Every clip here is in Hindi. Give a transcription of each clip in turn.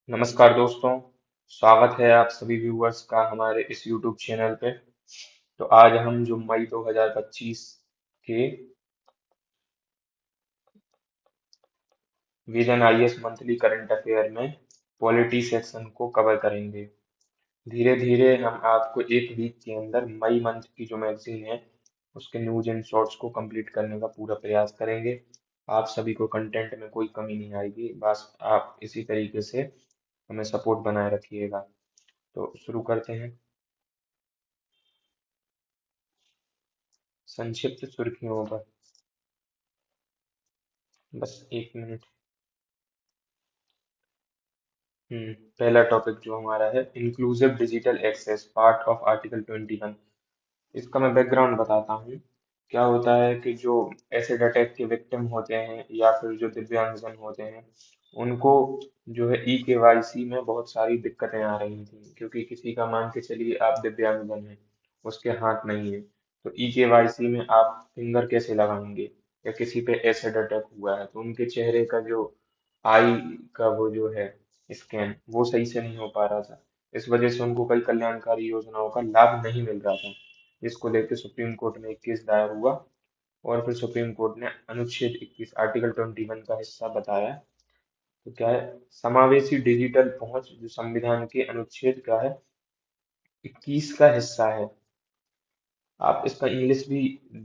नमस्कार दोस्तों। स्वागत है आप सभी व्यूअर्स का हमारे इस YouTube चैनल पे। तो आज हम जो मई 2025 के vision IAS monthly current affair में पॉलिटी सेक्शन को कवर करेंगे। धीरे धीरे हम आपको एक वीक के अंदर मई मंथ की जो मैगजीन है उसके न्यूज एंड शॉर्ट्स को कंप्लीट करने का पूरा प्रयास करेंगे। आप सभी को कंटेंट में कोई कमी नहीं आएगी, बस आप इसी तरीके से हमें सपोर्ट बनाए रखिएगा। तो शुरू करते हैं। संक्षिप्त सुर्खियों पर बस 1 मिनट। पहला टॉपिक जो हमारा है inclusive digital access part of article 21। इसका मैं बैकग्राउंड बताता हूँ। क्या होता है कि जो एसिड अटैक के विक्टिम होते हैं या फिर जो दिव्यांगजन होते हैं उनको जो है ई केवाईसी में बहुत सारी दिक्कतें आ रही थी, क्योंकि किसी का मान के चलिए आप दिव्यांगजन हैं, उसके हाथ नहीं है, तो ई केवाईसी में आप फिंगर कैसे लगाएंगे? या किसी पे एसिड अटैक हुआ है तो उनके चेहरे का जो आई का वो जो है स्कैन वो सही से नहीं हो पा रहा था। इस वजह से उनको कई कल्याणकारी योजनाओं का लाभ नहीं मिल रहा था, जिसको लेकर सुप्रीम कोर्ट में एक केस दायर हुआ। और फिर सुप्रीम कोर्ट ने अनुच्छेद 21 आर्टिकल 21 का हिस्सा बताया। तो क्या है, समावेशी डिजिटल पहुंच जो संविधान के अनुच्छेद का है 21 का हिस्सा है। आप इसका इंग्लिश भी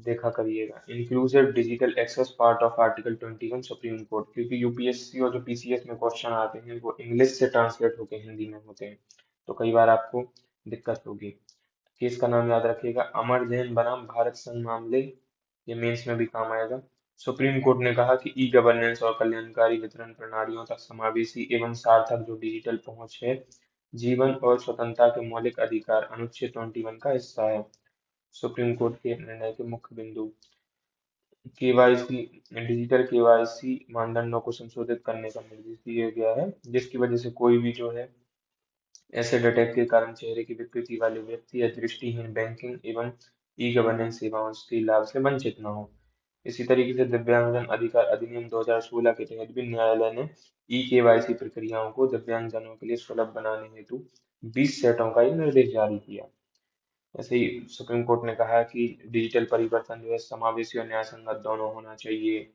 देखा करिएगा, inclusive digital access part of article 21 Supreme Court, क्योंकि यूपीएससी और जो पीसीएस में क्वेश्चन आते हैं वो इंग्लिश से ट्रांसलेट होकर हिंदी में होते हैं, तो कई बार आपको दिक्कत होगी। केस का नाम याद रखिएगा, अमर जैन बनाम भारत संघ मामले। ये मेंस में भी काम आएगा। सुप्रीम कोर्ट ने कहा कि ई गवर्नेंस और कल्याणकारी वितरण प्रणालियों तक समावेशी एवं सार्थक जो डिजिटल पहुंच है जीवन और स्वतंत्रता के मौलिक अधिकार अनुच्छेद 21 का हिस्सा है। सुप्रीम कोर्ट के निर्णय के मुख्य बिंदु, केवाईसी डिजिटल केवाईसी मानदंडों को संशोधित करने का निर्देश दिया गया है, जिसकी वजह से कोई भी जो है एसिड अटैक के कारण चेहरे की विकृति वाले व्यक्ति या दृष्टिहीन बैंकिंग एवं ई गवर्नेंस सेवाओं के लाभ से वंचित न हो। इसी तरीके से दिव्यांगजन अधिकार अधिनियम 2016 के तहत भी न्यायालय ने ई केवाईसी प्रक्रियाओं को दिव्यांगजनों के लिए सुलभ बनाने हेतु 20 सेटों का ये निर्देश जारी किया। ऐसे ही सुप्रीम कोर्ट ने कहा कि डिजिटल परिवर्तन जो है समावेशी और न्याय संगत दोनों होना चाहिए।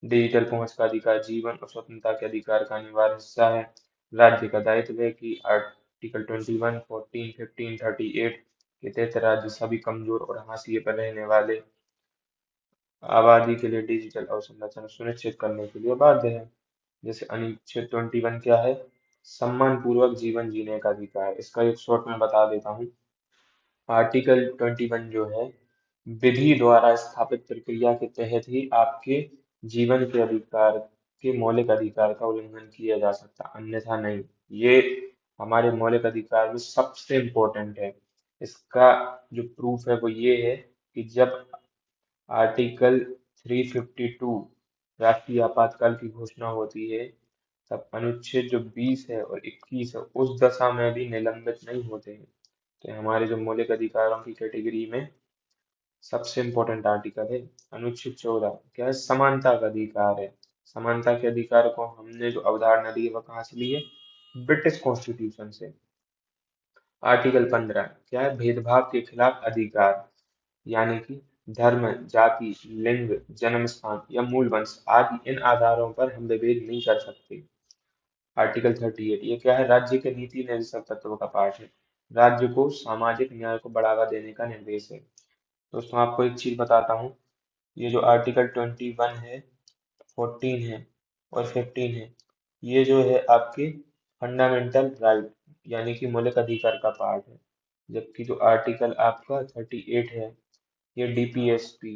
डिजिटल पहुंच का अधिकार जीवन और स्वतंत्रता के अधिकार का अनिवार्य हिस्सा है। राज्य का दायित्व है कि आर्टिकल 21, 14, 15, 38 के तहत राज्य सभी कमजोर और हाशिए पर रहने वाले आबादी के लिए डिजिटल अवसंरचना सुनिश्चित करने के लिए बाध्य है। जैसे अनुच्छेद 21 क्या है? सम्मान पूर्वक जीवन जीने का अधिकार। इसका एक शॉर्ट में बता देता हूँ। आर्टिकल 21 जो है विधि द्वारा स्थापित प्रक्रिया के तहत ही आपके जीवन के अधिकार के मौलिक अधिकार का उल्लंघन किया जा सकता, अन्यथा नहीं। ये हमारे मौलिक अधिकार में सबसे इम्पोर्टेंट है। इसका जो प्रूफ है वो ये है कि जब आर्टिकल 352 राष्ट्रीय आपातकाल की घोषणा होती है, तब अनुच्छेद जो 20 है और 21 है उस दशा में भी निलंबित नहीं होते हैं। तो हमारे जो मौलिक अधिकारों की कैटेगरी में सबसे इम्पोर्टेंट आर्टिकल है। अनुच्छेद 14 क्या है? समानता का अधिकार है। समानता के अधिकार को हमने जो अवधारणा ली है वह कहाँ से ली है? ब्रिटिश कॉन्स्टिट्यूशन से। आर्टिकल 15 क्या है? भेदभाव के खिलाफ अधिकार, यानी कि धर्म, जाति, लिंग, जन्म स्थान या मूल वंश आदि इन आधारों पर हम विभेद नहीं कर सकते। आर्टिकल 38 ये क्या है? राज्य के नीति निर्देशक तत्वों का पाठ है। राज्य को सामाजिक न्याय को बढ़ावा देने का निर्देश है। दोस्तों आपको एक चीज बताता हूँ, ये जो आर्टिकल 21 है, 14 है और 15 है, ये जो है आपके फंडामेंटल राइट यानी कि मौलिक अधिकार का पार्ट है। जबकि जो आर्टिकल आपका 38 है, ये DPSP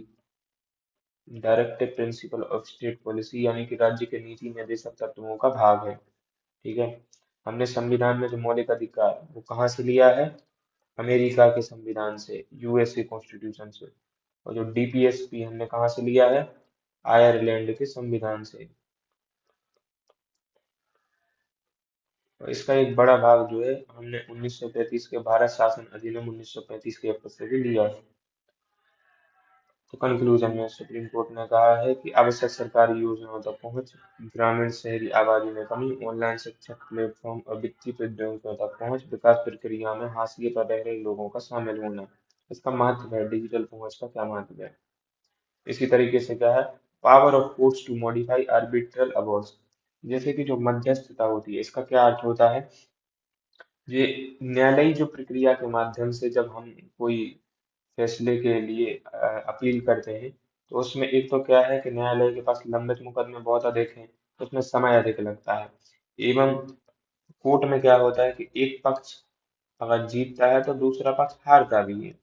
directive principle of state policy यानी कि राज्य के नीति निर्देशक तत्वों का भाग है। ठीक है। हमने संविधान में जो मौलिक अधिकार वो कहाँ से लिया है? अमेरिका के संविधान से, यूएसए कॉन्स्टिट्यूशन से। और जो डीपीएसपी हमने कहाँ से लिया है? आयरलैंड के संविधान से। और इसका एक बड़ा भाग जो है हमने 1935 के भारत शासन अधिनियम 1935 के पद से भी लिया है। तो कंक्लूजन में सुप्रीम कोर्ट ने कहा है कि आवश्यक सरकारी योजनाओं तक पहुंच, ग्रामीण शहरी आबादी में कमी, ऑनलाइन शिक्षक प्लेटफॉर्म और वित्तीय प्रौद्योगिकियों तक पहुंच, विकास प्रक्रिया में हाशिए पर रह रहे लोगों का शामिल होना। इसका महत्व है, डिजिटल पहुंच का क्या महत्व है। इसी तरीके से क्या है, power of courts to modify arbitral awards, जैसे कि जो मध्यस्थता होती है, इसका क्या अर्थ होता है, ये न्यायालयी जो प्रक्रिया के माध्यम से जब हम कोई फैसले के लिए अपील करते हैं, तो उसमें एक तो क्या है कि न्यायालय के पास लंबित मुकदमे बहुत अधिक हैं, तो उसमें समय अधिक लगता है। एवं कोर्ट में क्या होता है कि एक पक्ष अगर जीतता है तो दूसरा पक्ष हारता भी है।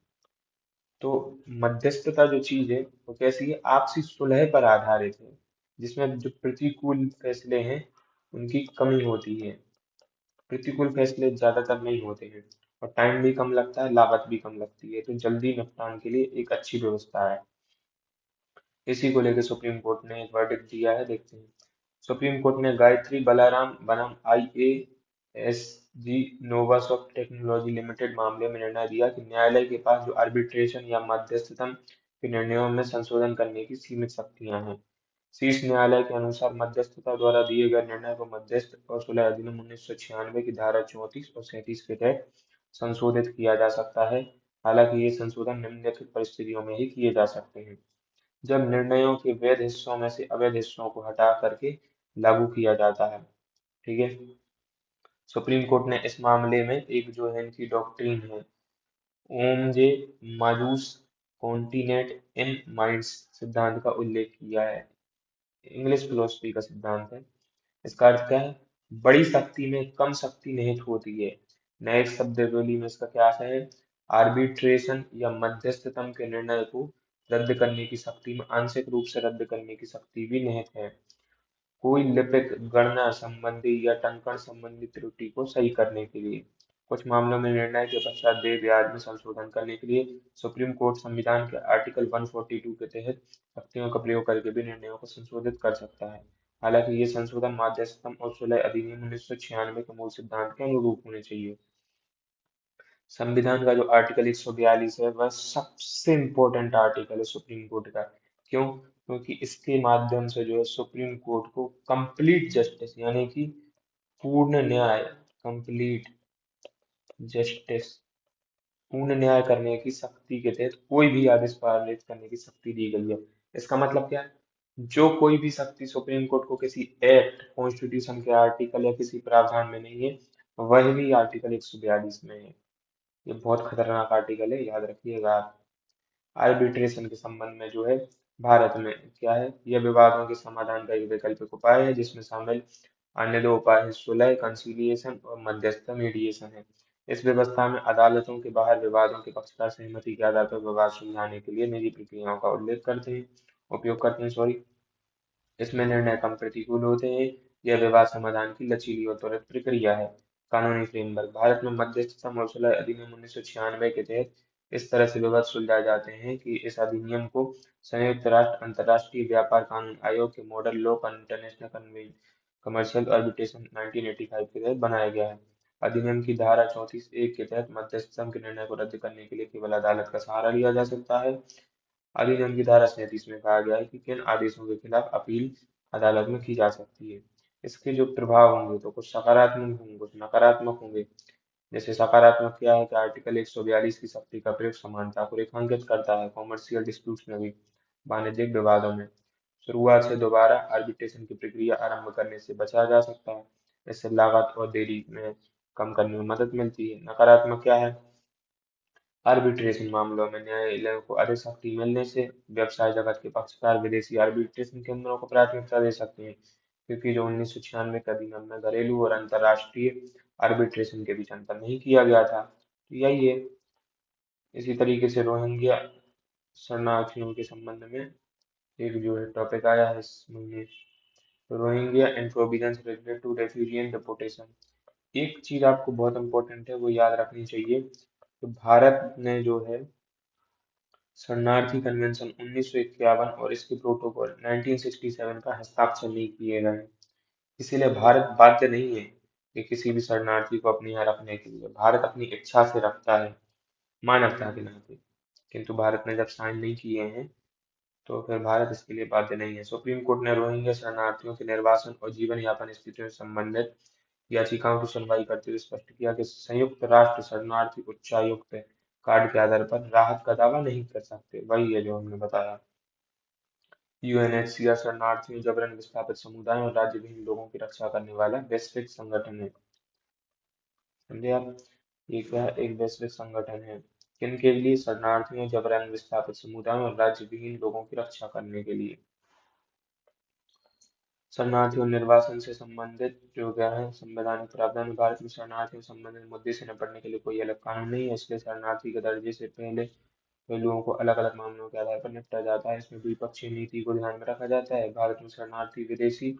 तो मध्यस्थता जो चीज है वो कैसी है, आपसी सुलह पर आधारित है, जिसमें जो प्रतिकूल फैसले हैं उनकी कमी होती है। प्रतिकूल फैसले ज्यादातर नहीं होते हैं, और टाइम भी कम लगता है, लागत भी कम लगती है, तो जल्दी निपटान के लिए एक अच्छी व्यवस्था है। इसी को लेकर सुप्रीम कोर्ट ने एक वर्डिक्ट दिया है, देखते हैं। सुप्रीम कोर्ट ने गायत्री बलाराम बनाम IASG नोवासॉफ्ट टेक्नोलॉजी लिमिटेड मामले में निर्णय दिया कि न्यायालय के पास जो आर्बिट्रेशन या मध्यस्थता के निर्णयों में संशोधन करने की सीमित शक्तियां हैं। शीर्ष न्यायालय के अनुसार मध्यस्थता द्वारा दिए गए निर्णय को मध्यस्थ और सुलह अधिनियम 1996 की धारा 34 और 37 के तहत संशोधित किया जा सकता है। हालांकि ये संशोधन निम्नलिखित परिस्थितियों में ही किए जा सकते हैं, जब निर्णयों के वैध हिस्सों में से अवैध हिस्सों को हटा करके लागू किया जाता है। ठीक है। सुप्रीम कोर्ट ने इस मामले में एक जो है इनकी डॉक्ट्रिन है, ओम जे माजूस कॉन्टिनेंट इन माइंड्स सिद्धांत का उल्लेख किया है। इंग्लिश फिलोसफी का सिद्धांत है। इसका अर्थ क्या है, बड़ी शक्ति में कम शक्ति निहित होती है। नए शब्दावली में इसका क्या अर्थ है, आर्बिट्रेशन या मध्यस्थतम के निर्णय को रद्द करने की शक्ति में आंशिक रूप से रद्द करने की शक्ति भी निहित है, कोई लिपिक गणना संबंधी या टंकण संबंधी त्रुटि को सही करने के लिए। कुछ मामलों में निर्णय के पश्चात देय ब्याज में संशोधन करने के लिए सुप्रीम कोर्ट संविधान के आर्टिकल 142 के तहत शक्तियों का प्रयोग करके भी निर्णयों को संशोधित कर सकता है। हालांकि ये संशोधन मध्यस्थता और सुलह अधिनियम 1996 के मूल सिद्धांत के अनुरूप होने चाहिए। संविधान का जो आर्टिकल 142 है वह सबसे इम्पोर्टेंट आर्टिकल है सुप्रीम कोर्ट का। क्यों? क्योंकि इसके माध्यम से जो है सुप्रीम कोर्ट को कंप्लीट जस्टिस यानी कि पूर्ण न्याय, कंप्लीट जस्टिस, पूर्ण न्याय करने की शक्ति के तहत कोई भी आदेश पारित करने की शक्ति दी गई है। इसका मतलब क्या है, जो कोई भी शक्ति सुप्रीम कोर्ट को किसी एक्ट, कॉन्स्टिट्यूशन के आर्टिकल या किसी प्रावधान में नहीं है, वह भी आर्टिकल 142 में है। ये बहुत खतरनाक आर्टिकल है, याद रखिएगा आप। आर्बिट्रेशन के संबंध में जो है भारत में क्या है, यह विवादों के समाधान का एक वैकल्पिक उपाय है, जिसमें शामिल अन्य दो उपाय हैं, सुलह कंसीलिएशन और मध्यस्थता मीडिएशन है। इस व्यवस्था में अदालतों के बाहर विवादों के पक्षकार सहमति के आधार पर विवाद सुलझाने के लिए निजी प्रक्रियाओं का उल्लेख करते हैं, उपयोग करते हैं, सॉरी। इसमें निर्णय कम प्रतिकूल होते हैं। यह विवाद समाधान की लचीली और त्वरित प्रक्रिया है। कानूनी फ्रेमवर्क, भारत में मध्यस्थता और सुलह अधिनियम 1996 के तहत इस तरह से विवाद सुलझाए जाते हैं कि इस अधिनियम को संयुक्त राष्ट्र अंतर्राष्ट्रीय व्यापार कानून आयोग के model law international convention commercial arbitration 1985 के तहत बनाया गया है। अधिनियम की धारा 34(1) के तहत मध्यस्थता के निर्णय को रद्द करने के लिए केवल अदालत का सहारा लिया जा सकता है। अधिनियम की धारा 37 में कहा गया है कि किन आदेशों के खिलाफ अपील अदालत में की जा सकती है। इसके जो प्रभाव होंगे तो कुछ सकारात्मक होंगे, कुछ नकारात्मक होंगे। जैसे सकारात्मक क्या है कि आर्टिकल 142 की शक्ति का प्रयोग समानता को रेखांकित करता है, कॉमर्शियल डिस्प्यूट्स में भी, वाणिज्यिक विवादों में शुरुआत से दोबारा आर्बिट्रेशन की प्रक्रिया आरंभ करने से बचा जा सकता है। इससे लागत और देरी में कम करने में मदद मिलती है। नकारात्मक क्या है, आर्बिट्रेशन मामलों में न्यायालयों को अधिक शक्ति मिलने से व्यवसाय जगत के पक्षकार विदेशी आर्बिट्रेशन केंद्रों को प्राथमिकता दे सकते हैं, क्योंकि जो 1996 के अधिनियम में घरेलू और अंतर्राष्ट्रीय आर्बिट्रेशन के बीच अंतर नहीं किया गया था। तो यही है। इसी तरीके से रोहिंग्या शरणार्थियों के संबंध में एक जो है टॉपिक आया है इस महीने, Rohingya and provisions related to refugee and deportation. एक चीज आपको बहुत इंपॉर्टेंट है वो याद रखनी चाहिए, तो भारत ने जो है शरणार्थी कन्वेंशन 1951 और इसके प्रोटोकॉल 1967 का हस्ताक्षर नहीं किए गए हैं। इसीलिए भारत बाध्य नहीं है कि किसी भी शरणार्थी को अपने यहाँ रखने के लिए। भारत अपनी इच्छा से रखता है, मानवता के नाते। किंतु भारत ने जब साइन नहीं किए हैं तो फिर भारत इसके लिए बाध्य नहीं है। सुप्रीम कोर्ट ने रोहिंग्या शरणार्थियों के निर्वासन और जीवन यापन स्थितियों से संबंधित याचिकाओं की सुनवाई करते हुए स्पष्ट किया कि संयुक्त राष्ट्र शरणार्थी उच्चायुक्त कार्ड के आधार पर राहत का दावा नहीं कर सकते। वही है जो हमने बताया। यूएनएचसीआर शरणार्थियों, जबरन विस्थापित समुदायों और राज्य विहीन लोगों की रक्षा करने वाला वैश्विक संगठन है। समझे आप? ये क्या है? एक वैश्विक संगठन है। किन के लिए? शरणार्थियों, जबरन विस्थापित समुदायों और राज्य विहीन लोगों की रक्षा करने के लिए। शरणार्थियों और निर्वासन से संबंधित जो क्या है संवैधानिक प्रावधान, भारत में शरणार्थियों से संबंधित मुद्दे से निपटने के लिए कोई अलग कानून नहीं है, इसलिए शरणार्थी के दर्जे से पहले पहलुओं को अलग अलग मामलों के आधार पर निपटा जाता है। इसमें द्विपक्षीय नीति को ध्यान में रखा जाता है। भारत में शरणार्थी विदेशी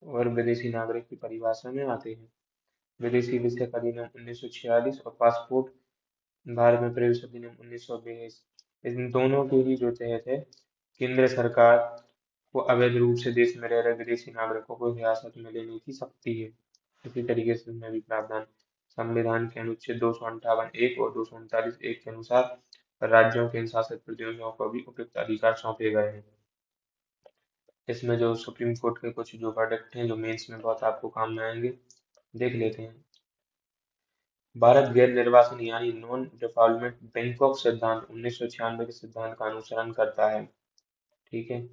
और विदेशी नागरिक की परिभाषा में आते हैं। विदेशी विषयक अधिनियम 1946 और पासपोर्ट भारत में प्रवेश अधिनियम 1920, इन दोनों के ही जो तहत है केंद्र सरकार को अवैध रूप से देश में रह रहे विदेशी नागरिकों को हिरासत में लेने की शक्ति है। इसी तरीके से इसमें भी प्रावधान संविधान के अनुच्छेद 258 एक और 239 एक के अनुसार राज्यों के इन शासित प्रदेशों को भी उपयुक्त अधिकार सौंपे गए हैं। इसमें जो सुप्रीम कोर्ट के कुछ जो वर्डिक्ट हैं जो मेंस में बहुत आपको काम में आएंगे, देख लेते हैं। भारत गैर निर्वासन यानी नॉन डिफॉल्टमेंट बैंकॉक सिद्धांत 1996 के सिद्धांत का अनुसरण करता है। ठीक है।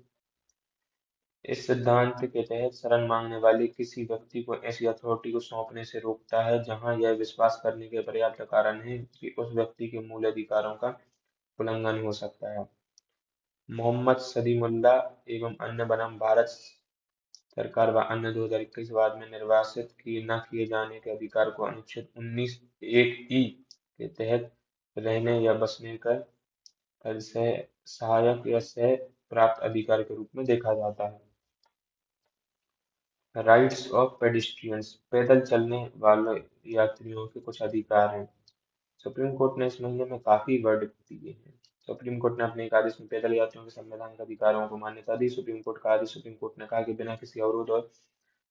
इस सिद्धांत के तहत शरण मांगने वाले किसी व्यक्ति को ऐसी अथॉरिटी को सौंपने से रोकता है जहां यह विश्वास करने के पर्याप्त कारण है कि उस व्यक्ति के मूल अधिकारों का उल्लंघन हो सकता है। मोहम्मद सलीमुल्लाह एवं अन्य बनाम भारत सरकार व अन्य 2021 बाद में निर्वासित किए न किए जाने के अधिकार को अनुच्छेद 19 एक ई के तहत रहने या बसने का सह सहायक या सह प्राप्त अधिकार के रूप में देखा जाता है। राइट्स ऑफ पेडिस्ट्रियंस, पैदल चलने वाले यात्रियों के कुछ अधिकार हैं। सुप्रीम कोर्ट ने इस महीने में काफी वर्डिक्ट दिए हैं। सुप्रीम कोर्ट ने अपने एक आदेश में पैदल यात्रियों के संवैधानिक अधिकारों को मान्यता दी। सुप्रीम कोर्ट का आदेश। सुप्रीम कोर्ट ने कहा कि बिना किसी अवरोध और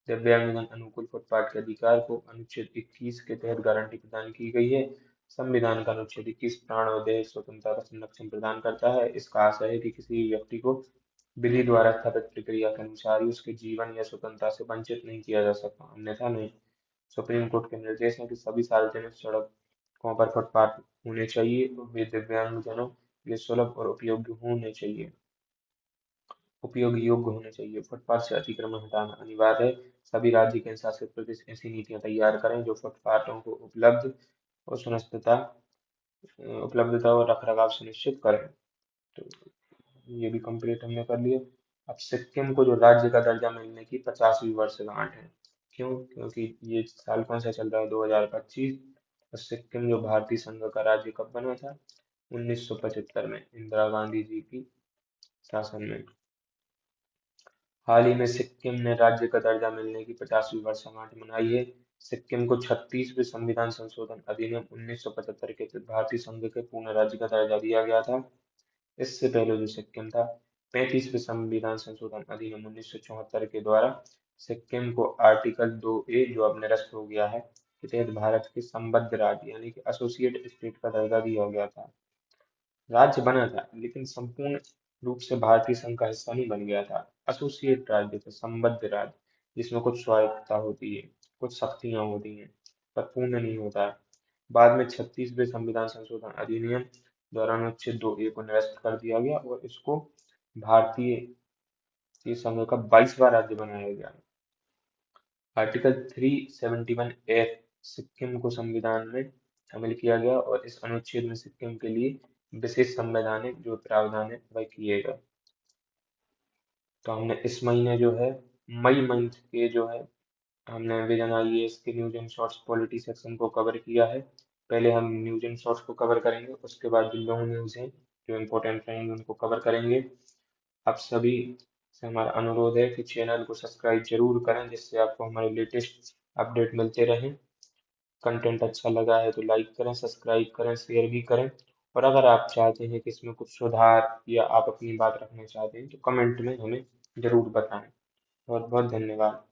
दिव्यांगजन अनुकूल फुटपाथ के अधिकार को अनुच्छेद 21 के तहत गारंटी प्रदान की गई है। संविधान का अनुच्छेद 21 प्राण और देह स्वतंत्रता का संरक्षण प्रदान करता है। इसका आशय है कि किसी भी व्यक्ति को विधि द्वारा स्थापित प्रक्रिया के अनुसार ही उसके जीवन या स्वतंत्रता से वंचित नहीं किया जा सकता, अन्यथा नहीं। सुप्रीम कोर्ट के निर्देश हैं कि सभी सार्वजनिक सड़कों पर फुटपाथ होने चाहिए और वे दिव्यांगजनों के लिए सुलभ और उपयोगी योग्य होने चाहिए। फुटपाथ से अतिक्रमण हटाना अनिवार्य है। सभी राज्य केंद्र शासित प्रदेश ऐसी नीतियां तैयार करें जो फुटपाथों को और सुनिश्चितता उपलब्धता और रखरखाव सुनिश्चित करें। तो ये भी कंप्लीट हमने कर लिया। अब सिक्किम को जो राज्य का दर्जा मिलने की 50वीं वर्षगांठ है। क्यों? क्योंकि ये साल कौन सा चल रहा है? 2025। और सिक्किम जो भारतीय संघ का राज्य कब बना था? 1975 में, इंदिरा गांधी जी की शासन में। हाल ही में सिक्किम ने राज्य का दर्जा मिलने की 50वीं वर्षगांठ मनाई है। सिक्किम को 36वें संविधान संशोधन अधिनियम 1975 के तहत भारतीय संघ के पूर्ण राज्य का दर्जा दिया गया था। इससे पहले जो सिक्किम था, 35वें संविधान संशोधन अधिनियम 1974 के द्वारा सिक्किम को आर्टिकल 2A, जो अब निरस्त हो गया है, के तहत भारत के संबद्ध राज्य यानी कि एसोसिएट स्टेट का दर्जा दिया गया था। राज्य बना था लेकिन संपूर्ण रूप से भारतीय संघ का हिस्सा नहीं बन गया था। एसोसिएट राज्य थे, संबद्ध राज्य, जिसमें कुछ स्वायत्तता होती है, कुछ शक्तियां होती हैं, पर पूर्ण नहीं होता है। बाद में 36वें संविधान संशोधन अधिनियम द्वारा अनुच्छेद 2A को निरस्त कर दिया गया और इसको भारतीय संघ का 22वां राज्य बनाया गया। आर्टिकल 371F सिक्किम को संविधान में शामिल किया गया और इस अनुच्छेद में सिक्किम के लिए विशेष संवैधानिक जो प्रावधान है वह किए गए। तो हमने इस महीने जो है मई मंथ के जो है हमने विजन आईएएस के news and shorts polity section को कवर किया है। पहले हम न्यूज एंड शॉर्ट्स को कवर करेंगे, उसके बाद जो लॉन्ग न्यूज हैं जो इम्पोर्टेंट रहेंगे उनको कवर करेंगे। आप सभी से हमारा अनुरोध है कि चैनल को सब्सक्राइब जरूर करें जिससे आपको हमारे लेटेस्ट अपडेट मिलते रहें। कंटेंट अच्छा लगा है तो लाइक करें, सब्सक्राइब करें, शेयर भी करें। और अगर आप चाहते हैं कि इसमें कुछ सुधार या आप अपनी बात रखना चाहते हैं तो कमेंट में हमें जरूर बताएं। बहुत बहुत धन्यवाद।